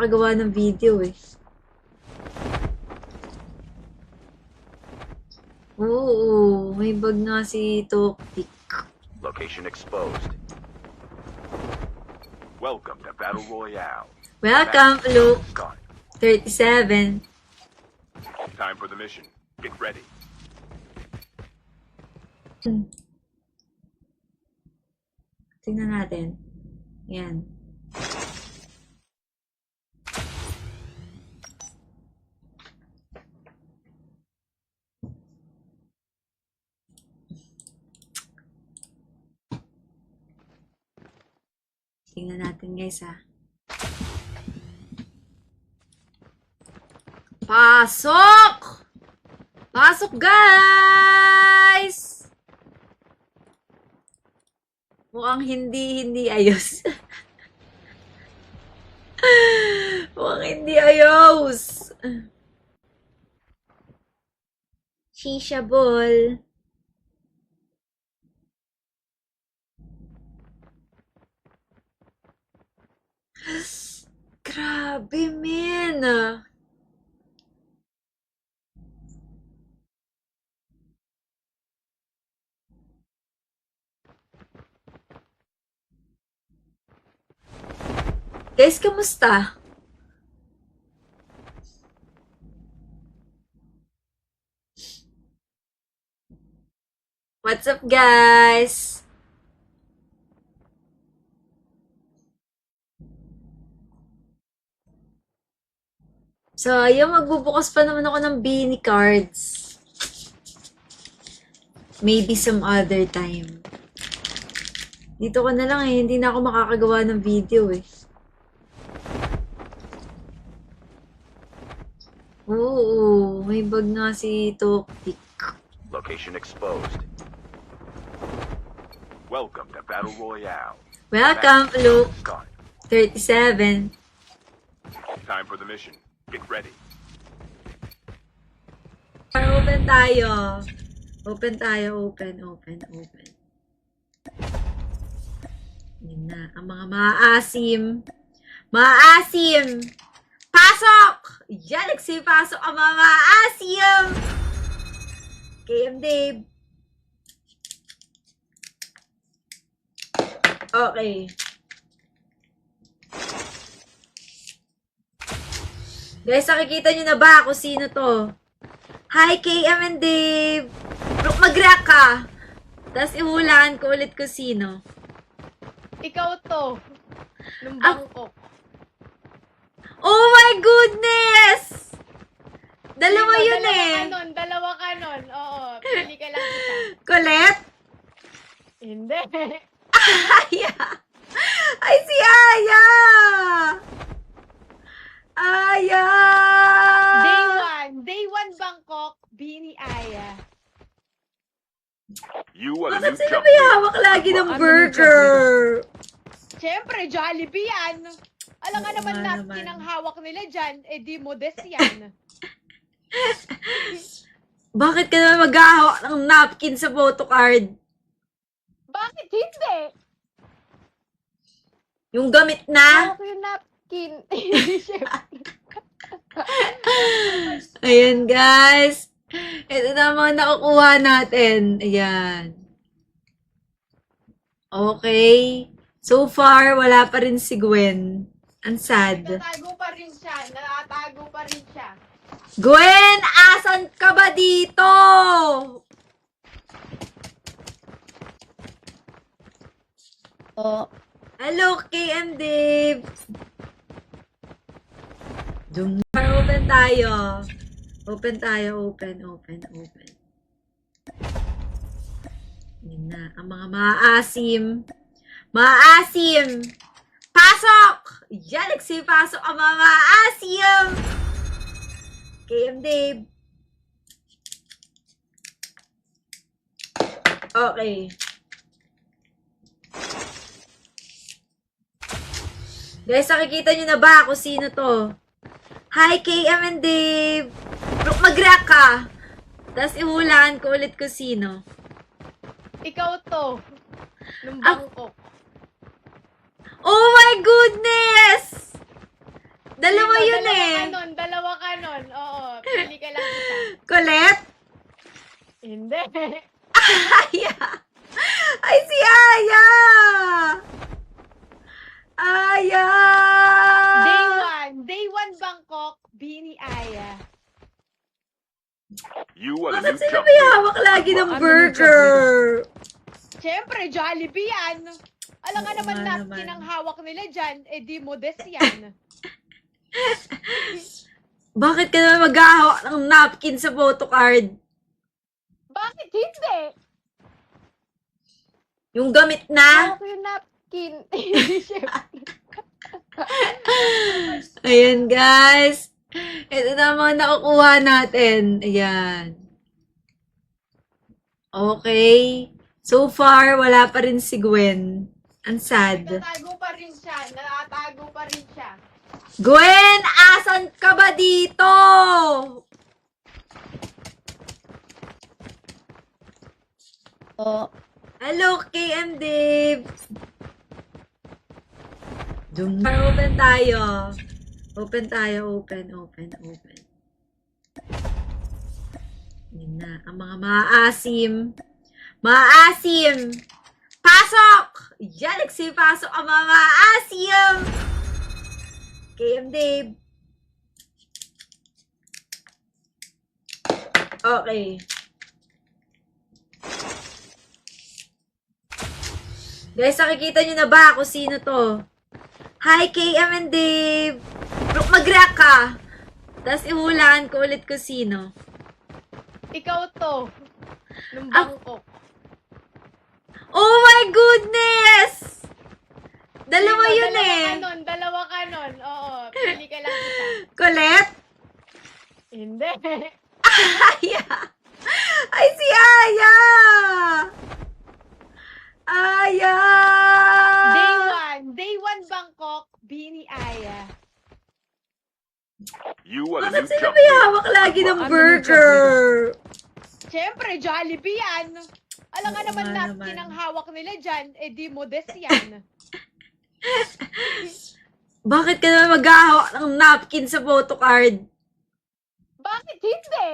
makakagawa ng video eh. Oo, may bag nga si Toktik. Location exposed. Welcome to Battle Royale. Welcome, Luke. 37. Time for the mission. Get ready. Tingnan natin. Yan. Tingnan natin guys ha. Pasok! Pasok guys! Mukhang hindi ayos. Mukhang hindi ayos. Shisha ball. Grabe, men. Guys, kamusta? What's up, guys? So, ayun, magbubukas pa naman ako ng Beanie cards. Maybe some other time. Dito ko na lang eh, hindi na ako makakagawa ng video eh. Oo, may bag nga si Toktik. Location exposed. Welcome to Battle Royale. Welcome, Luke. 37. Time for the mission. Get ready. Open tayo. Open tayo. Open. Yun na. Ang mga maasim. Maasim! Pasok! Yan, nagsipasok ang mga maasim! KM Dave. Okay. Guys, nakikita nyo na ba kung sino to? Hi, KM and Dave! Look, mag-react ka! Tapos ihulaan ko ulit kung sino. Ikaw to. Nung Bangkok. Oh my goodness! Dalawa yun eh. Dalawa kanon. Oo, pili ka lang isa. Colette? Hindi. Aya! Ay, si Aya! Aya! Day 1 Bangkok, Beanie Aya. You are the Bakit new sila jump may leader. hawak lagi ng Ano burger? Siyempre, Jollibee yan. Alam nga Oo naman nga napkin naman. ang hawak nila dyan, eh di modest yan. Bakit ka naman maghahawak ng napkin sa photocard? Bakit hindi? Yung gamit na? Hawak yung napkin. Hindi, syempre. Ayan, guys. Ito na mga nakukuha natin. Ayan. Okay. So far, wala pa rin si Gwen. Ang sad. Nakatago pa rin siya. Gwen, asan ka ba dito? Oh. Hello, KM Dave. Open tayo. Open. Yun na. Ang mga maasim. Maasim! Pasok! Yan, nagsipasok ang mga maasim! KM Dave. Okay. Guys, nakikita nyo na ba kung sino to? Hi, KM and Dave! Look, mag-react ka! Tapos ihulaan ko ulit kung sino. Ikaw to. Nung Bangkok. Oh my goodness! Dalawa yun eh. Dalawa kanon. Oo, pili ka lang isa. Colette? Hindi. Aya! Ay, si Aya! Aya! Day 1 Bangkok, Bini Aya. You are the Bakit new sila jump may leader. hawak lagi ng Ano yung burger? Siyempre, Jollibee yan. Alam nga Oo naman nga napkin naman. ang hawak nila dyan, eh di modest yan. Bakit ka naman maghahawak ng napkin sa photocard? Bakit hindi? Yung gamit na? Hawak yung napkin. Siyempre. Ayan, guys. Ito na mga nakukuha natin. Ayan. Okay. So far, wala pa rin si Gwen. Ang sad. Nakatago pa rin siya. Nakatago pa rin siya. Gwen, asan ka ba dito? Oh. Hello, KM Dave. Open tayo. Open tayo. Open. Yun na. Ang mga maasim. Maasim! Pasok! Yan, nagsipasok ang mga maasim! KM Dave. Okay. Guys, nakikita nyo na ba kung sino to? Hi, KM and Dave! Mag-react ka! Tapos ihulaan ko ulit kung sino. Ikaw to. Nung Bangkok. Oh my goodness! Dalawa yun eh. Dalawa kanon. Oo, pili ka lang isa. Colette? Hindi. Aya! Ay, si Aya! Aya! Day 1 Bangkok, Bini Aya. You are the Bakit new sila jump may leader. hawak lagi ng Ano yung burger? Siyempre, Jollibee yan. Alam nga Oo naman nga napkin naman. ang hawak nila dyan, eh di modest yan. Bakit ka naman maghahawak ng napkin sa photocard? Bakit hindi?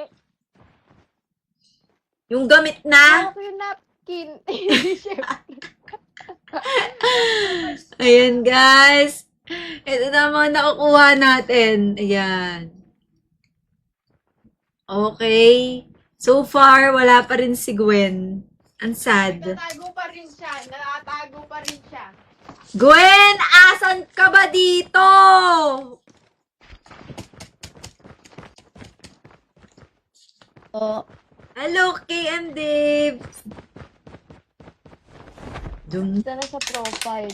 Yung gamit na? Hawak yung napkin. Siyempre. Ayan, guys. Ito na mga nakukuha natin. Ayan. Okay. So far, wala pa rin si Gwen. Ang sad. Nakatago pa rin siya. Nakatago pa rin siya. Gwen, asan ka ba dito? Oh. Hello, KM Dave. Ito na sa profile.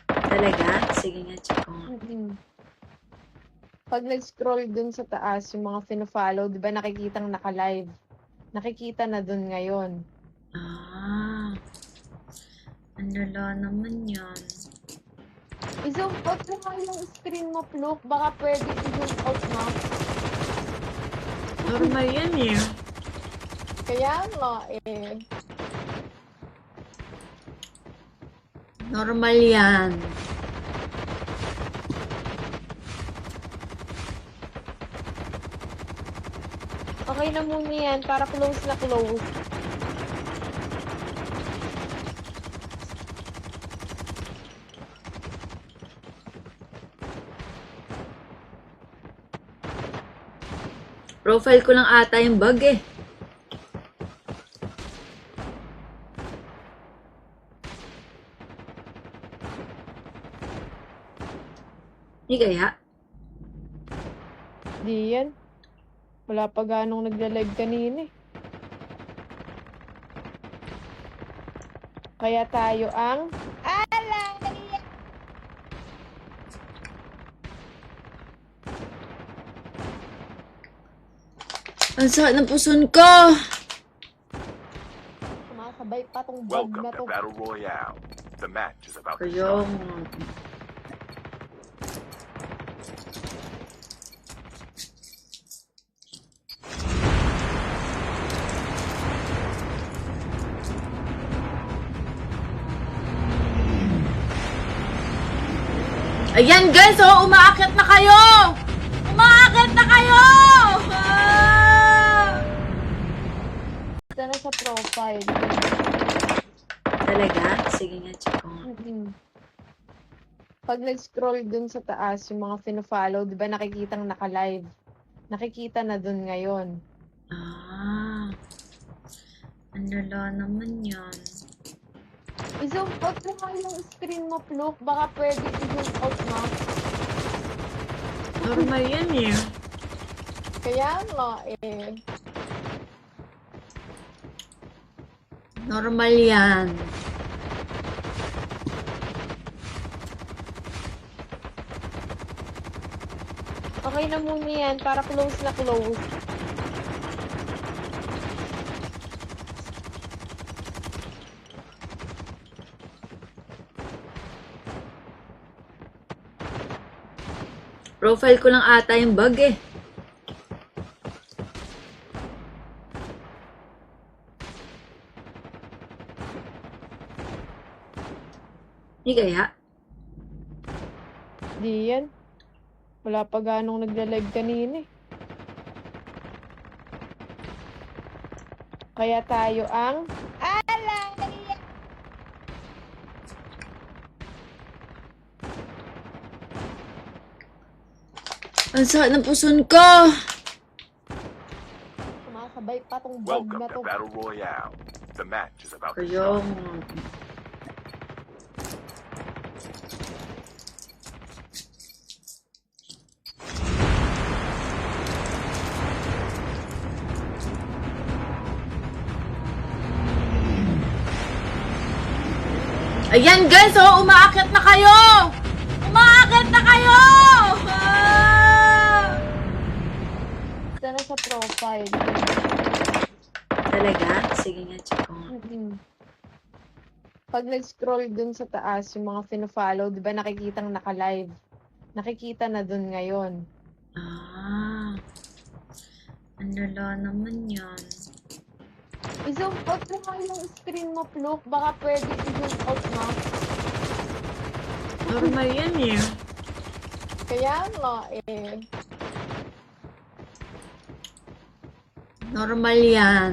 Talaga? Sige nga, check ko. Pag nag-scroll dun sa taas, yung mga fino-follow, di ba nakikitang naka-live? Nakikita na dun ngayon. Ah. Ang lala naman yan. I-zoom out mo nga yung screen mo, Pluk. Baka pwede i-zoom out mo. Normal yan eh. Kaya nga eh. Normal yan. Okay na muna yan, para close na close. Profile ko lang ata yung bug eh. Hindi kaya? Di yan. Wala pa ganong nagla-live kanina eh. Kaya tayo ang alay! Ang sakit ng puson ko! Sumasabay pa tong bug Welcome na to to. Battle Royale. The match is about to Kaya start. Ayan guys, oh, umaakyat na kayo! Umaakyat na kayo! Ah! Ito na sa profile. Talaga? Sige nga, check ko nga. Pag nag-scroll dun sa taas, yung mga fino-follow, di ba nakikitang naka-live? Nakikita na dun ngayon. Ah. Ang lala naman yan. I-zoom out mo nga yung screen mo, Fluke. Baka pwede i-zoom out mo. Normal yan eh. Kaya nga eh. Normal yan. Okay na muna yan, para close na close. Profile ko lang ata yung bug eh. Hindi kaya? Di yan. Wala pa ganong nagla-live kanina eh. Kaya tayo ang alay! Ang sakit ng puson ko! Sumasabay pa tong bug Welcome na to to. Battle Royale. The match is about to Kaya start. Ayan guys, oh, umaakyat na kayo! Umaakyat na kayo! Ah! Ito na sa profile. Talaga? Sige nga, check ko nga. Pag nag-scroll dun sa taas, yung mga fino-follow, di ba nakikitang naka-live? Nakikita na dun ngayon. Ah. Ang lala naman yan. I-zoom out mo nga yung screen mo, Fluke. Baka pwede i-zoom out mo. Normal yan eh. Kaya nga eh. Normal yan.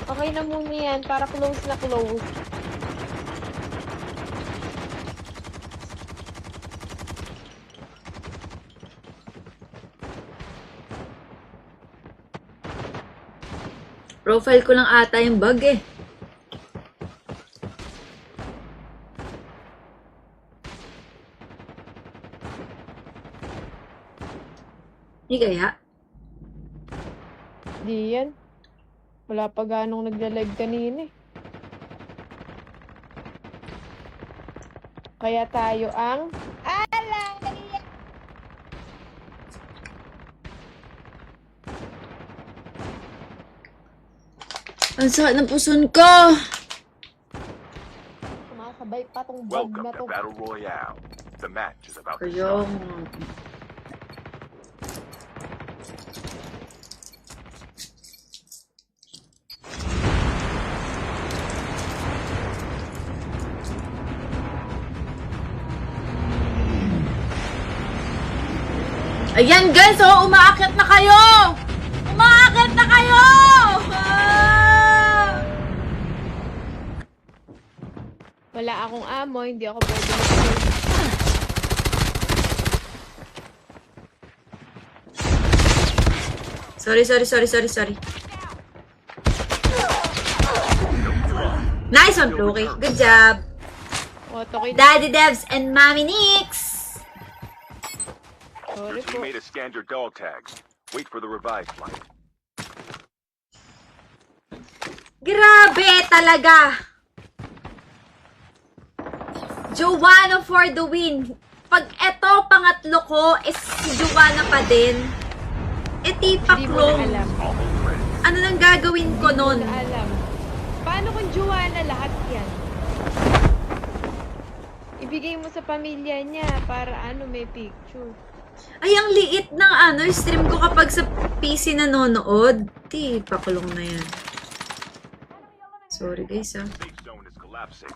Okay na muna yan, para close na close. Profile ko lang ata yung bug eh. Hindi kaya? Di yan. Wala pa ganong nagla-live kanina eh. Kaya tayo ang alay! Ang sakit ng puson ko! Sumasabay pa tong bug Welcome na to to. Battle Royale. The match is about to Kaya start. Ayan guys, oh, umaakyat na kayo! Umaakyat na kayo! Ah! Wala akong amo, hindi ako pwede mag-save. Sorry. Nice one, Floki. Good job. Okay. Daddy Devs and Mommy Nix! Sorry Your po. teammate has scanned your dog tags. Wait for the revive flight. Grabe talaga! Joanna for the win. Pag eto, pangatlo ko, is si Joanna pa din. E tipak Hindi mo na long. alam. Almost ready. Ano nang gagawin ko nun? Hindi mo na alam. Paano kung Joanna lahat yan? Ibigay mo sa pamilya niya para may picture. Ay, ang liit ng stream ko kapag sa PC nanonood. Tipak long na yan. Sorry guys ah. Safe zone is collapsing.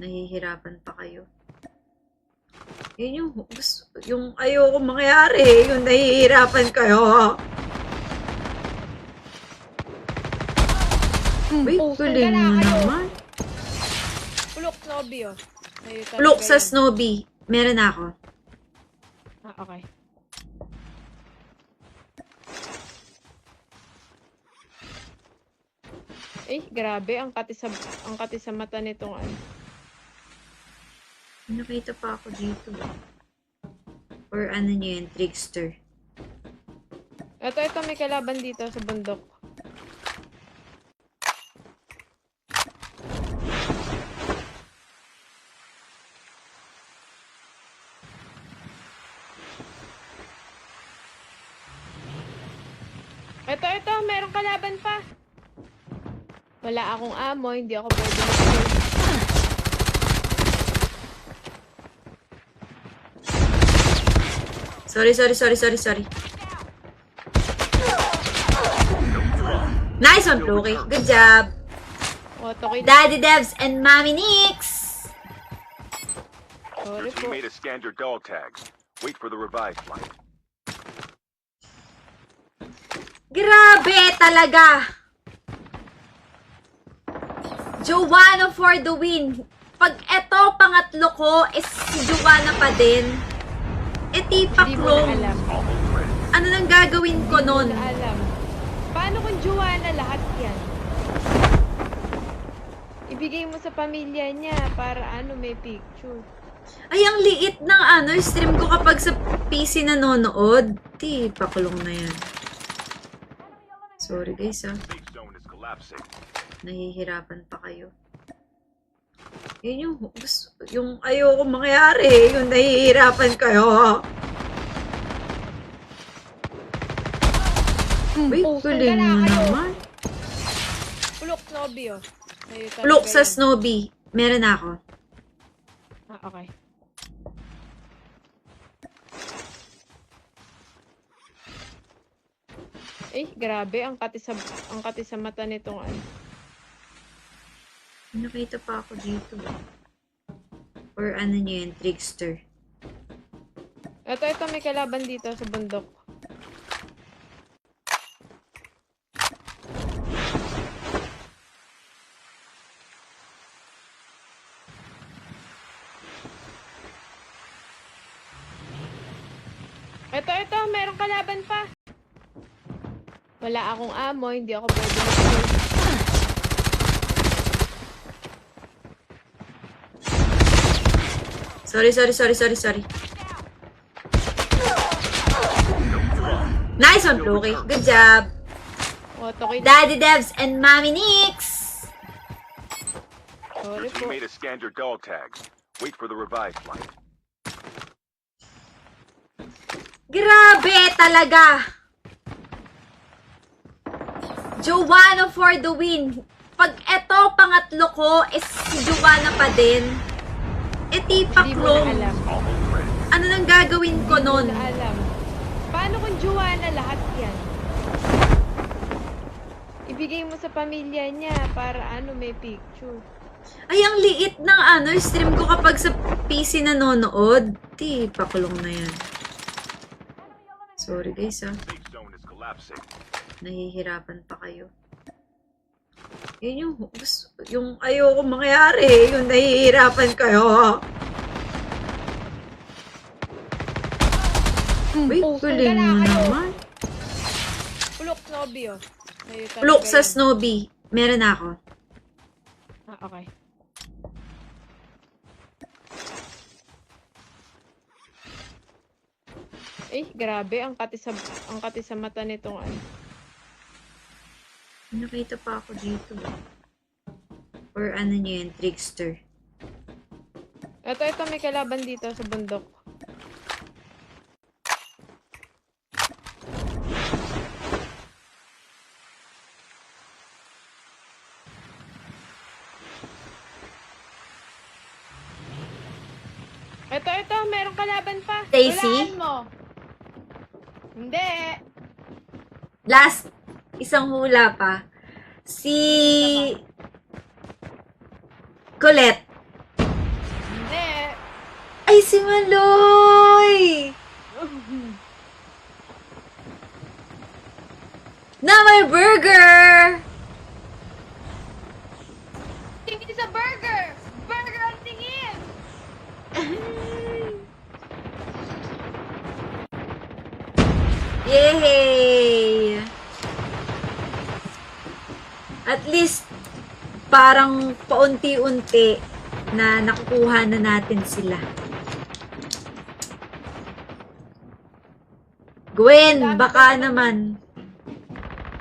Nahihirapan pa kayo. Yun yung ayoko mangyari. Yung nahihirapan kayo. Uy, Pusong galing ka na mo kayo. naman. Pulok, Nobby, oh. Sa'yo talaga Look sa yan. Snowbee. Meron ako. Ah, okay. Grabe, ang kati sa mata nitong ano. Nakita pa ako dito. Or ano niya yun, trickster. Ito, may kalaban dito sa bundok. Ito, merong kalaban pa. Wala akong ammo, hindi ako pwede mag-kill. Sorry. Nice one, Floki. Good job. Okay. Daddy Devs and Mommy Nix. Sorry Your po. teammate has scanned your dog tags. Wait for the revived flight. Grabe talaga. Joanna for the win. Pag eto pangatlo ko is si Joanna pa din. Tipak Hindi mo na long. alam. Almost ready. Ano nang gagawin ko nun? Hindi mo na alam. Paano kung Joanna lahat yan? Ibigay mo sa pamilya niya para may picture. Ay, ang liit ng stream ko kapag sa PC nanonood. Pakulong na yan. Sorry guys ah. Safe zone is collapsing. Nahihirapan pa kayo. Yun yung ayoko mangyari. Yung nahihirapan kayo. Uy, Pusong galing ka na mo kayo. naman. Pulok, Nobby, oh. Sa'yo talaga Look sa yan. Snowbee. Meron ako. Ah, okay. Grabe, ang kati sa mata nitong ano. Nakita pa ako dito. Or ano niya yun, trickster. Ito, may kalaban dito sa bundok. Ito, merong kalaban pa. Wala akong ammo, hindi ako pwede mag-kill. Sorry. Nice one, Floki. Good job. Okay. Daddy Devs and Mommy Nix. Sorry Your po. teammate has scanned your dog tags. Wait for the revived flight. Grabe talaga. Joanna for the win. Pag eto pangatlo ko is si Joanna pa din. Tipak Hindi mo na long. alam. Almost ready. Ano nang gagawin ko Hindi mo nun? na alam. Paano kung Joanna lahat yan? Ibigay mo sa pamilya niya para may picture. Ay, ang liit ng stream ko kapag sa PC nanonood. Pakulong na yan. Sorry guys ah. Safe zone is collapsing. Nahihirapan pa kayo. Yun yung ayoko mangyari. Yung nahihirapan kayo. Uy, Pusong galing ka na mo kayo. naman. Pulok, Nobby, oh. Sa'yo talaga Look sa yan. Snowbee. Meron ako. Ah, okay. Grabe, ang kati sa mata nitong ano. Nakita pa ako dito. Or ano niya yun, trickster. Ito, may kalaban dito sa bundok. Ito, merong kalaban pa. Stacy? Hulaan mo. Hindi. Last, isang hula pa. Si Colette. Hindi. Ay, si Maloy! Na may burger! Tingin sa burger! Burger ang tingin! Yay! At least, parang paunti-unti na nakukuha na natin sila. Gwen, baka naman.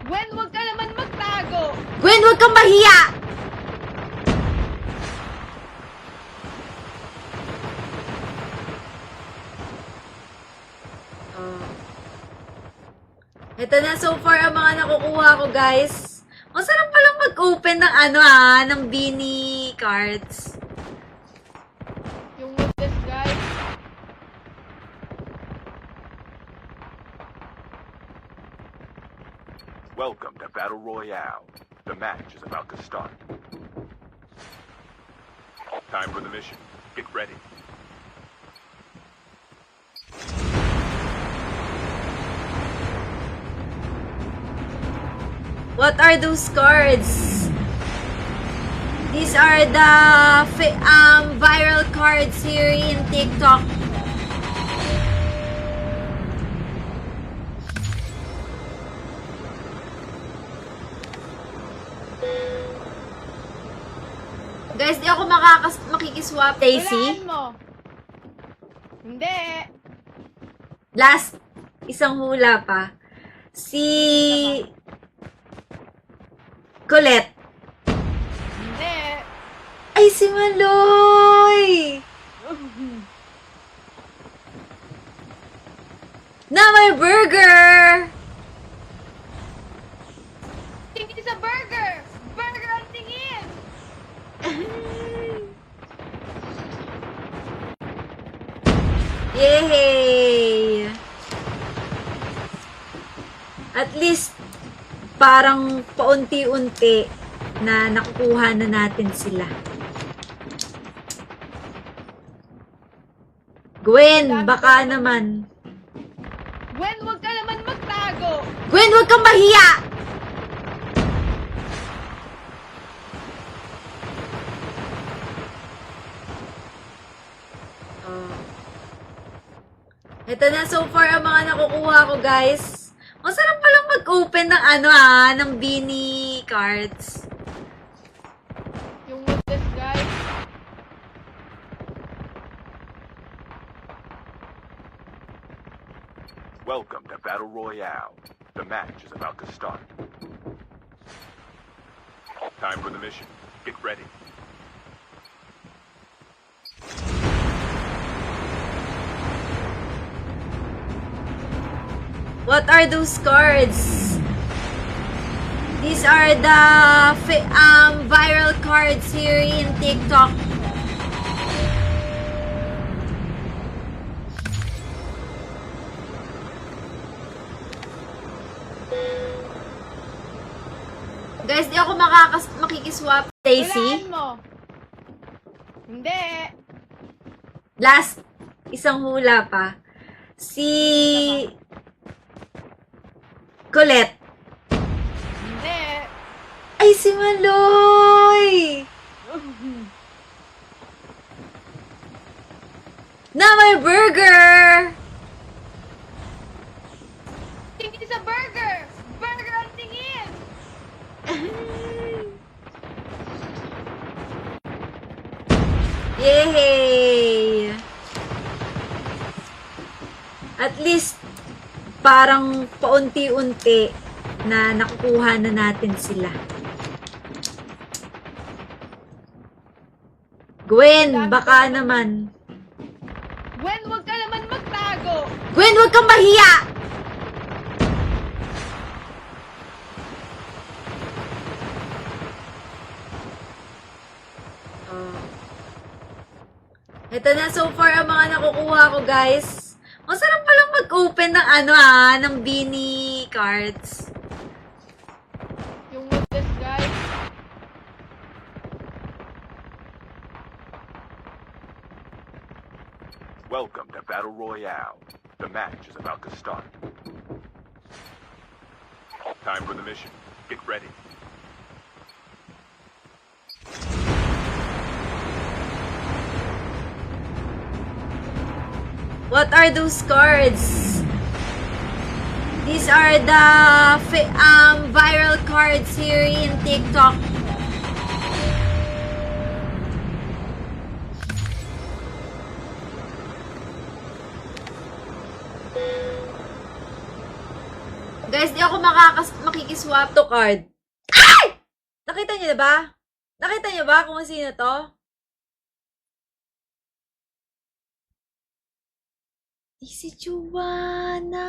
Gwen, huwag ka naman magtago! Gwen, huwag kang mahiya! Ito na so far ang mga nakukuha ko, guys. Ang sarap palang mag-open ng ng Beanie cards. Yung this guys. Welcome to Battle Royale. The match is about to start. Time for the mission. Get ready. What are those cards? These are the viral cards here in TikTok. Guys, di ako makikiswap. Stacy? Walaan mo! Hindi! Last, isang hula pa. Si Colette. Hindi! Ay, si Maloy! Na may burger! Tingin sa burger! Burger ang tingin! Yay! At least, parang paunti-unti na nakukuha na natin sila. Gwen, baka naman. Gwen, huwag ka naman magtago! Gwen, huwag kang mahiya! Ito na so far ang mga nakukuha ko, guys. Ang sarap palang mag-open ng ng Beanie cards. Yung this guys. Welcome to Battle Royale. The match is about to start. Time for the mission. Get ready. What are those cards? These are the viral cards here in TikTok. Guys, di ako makikiswap. Stacy? Walaan mo! Hindi! Last, isang hula pa. Si Colette. Hindi! Ay, si Maloy! Na may burger! Tingin sa burger! Burger ang tingin! Yay! At least, parang paunti-unti na nakukuha na natin sila. Gwen, baka naman. Gwen, huwag ka naman magtago! Gwen, huwag kang mahiya! Ito na so far ang mga nakukuha ko, guys. Ang sarap palang mag-open ng ng Beanie cards. Yung this guys. Welcome to Battle Royale. The match is about to start. Time for the mission. Get ready. What are those cards? These are the viral cards here in TikTok. Guys, di ako makikiswap to card. Ay! Nakita niyo na ba? Nakita niyo ba kung sino to? Si Joanna.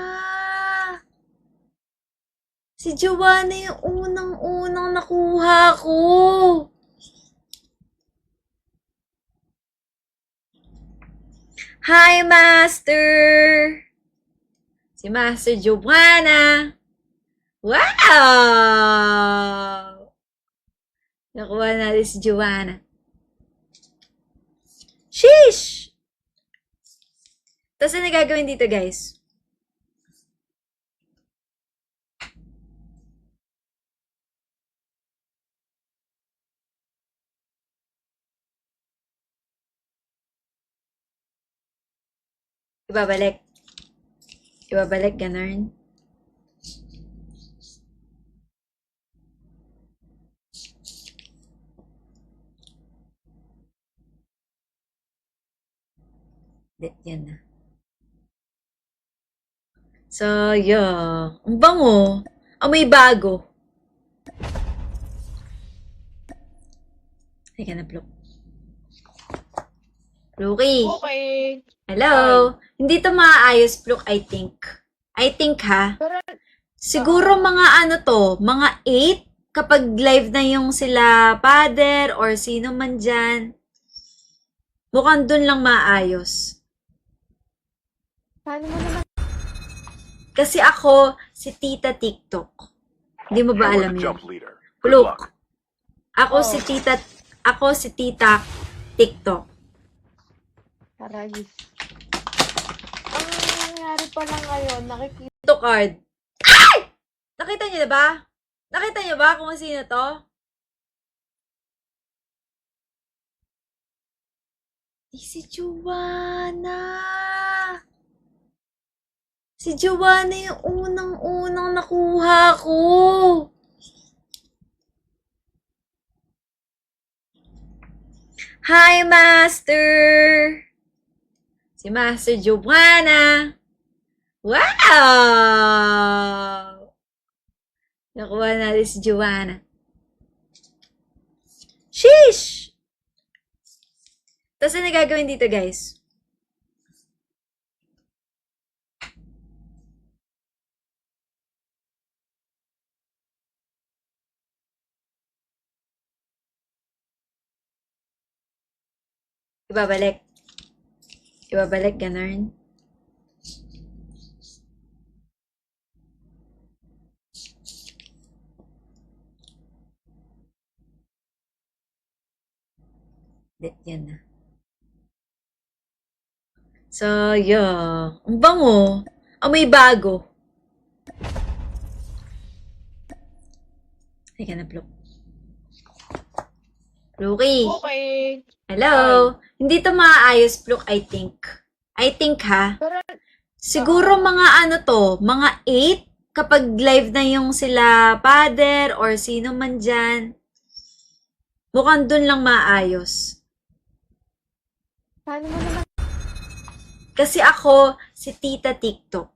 Si Joanna yung unang-unang nakuha ko. Hi, Master! Si Master Joanna. Wow! Nakuha natin si Joanna. Sheesh! Tapos ano gagawin dito, guys? Ibabalik. Ibabalik, ganun. Yan na. So, yeah. Ang bango. Amoy bago. Ay, ka na, Pluk. Pluki. Okay. Hello. Hindi to maayos, Pluk, I think. I think, ha? Pero, Siguro mga ano to, mga 8 kapag live na yung sila father or sino man dyan. Mukhang dun lang maayos. paano mo naman? Kasi ako, si Tita TikTok. Hindi mo ba You are alam the yun? jump leader. Good Pluk. luck. Ako Oh. si Tita TikTok. Karagis. Ang nangyari pa lang ngayon, nakikita Ito card. Ay! Nakita niyo na ba? Nakita niyo ba kung sino to? Si Joanna. Si Joanna yung unang-unang nakuha ko. Hi, Master! Si Master Joanna. Wow! Nakuha natin si Joanna. Sheesh! Tapos ano gagawin dito, guys? Ibabalik. Ibabalik, ganun. Yan na. So, yeah. Ang bango. Amoy bago. Ay, ka na, Pluk. Pluki. okay. Hello. Hindi to maayos, Pluk, I think. I think, ha? Pero, Siguro mga ano to, mga 8 kapag live na yung sila father or sino man dyan. Mukhang dun lang maayos. paano mo naman? Kasi ako, si Tita TikTok.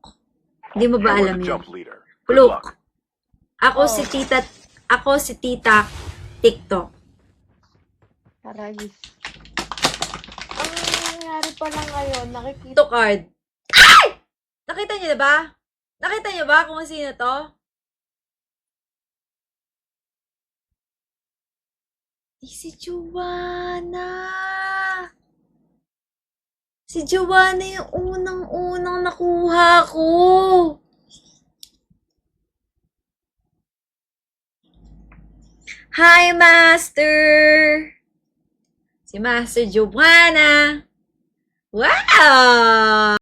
Hindi mo You ba are alam the yun? jump leader. Good Pluk. luck. Ako Oh. si Tita TikTok. Karagis. Ang nangyari pa lang ngayon, nakikita Ito card. Ay! Nakita niyo na ba? Nakita niyo ba kung sino to? Si Joanna. Si Joanna yung unang-unang nakuha ko. Hi, Master! Si Master Joanna. Wow!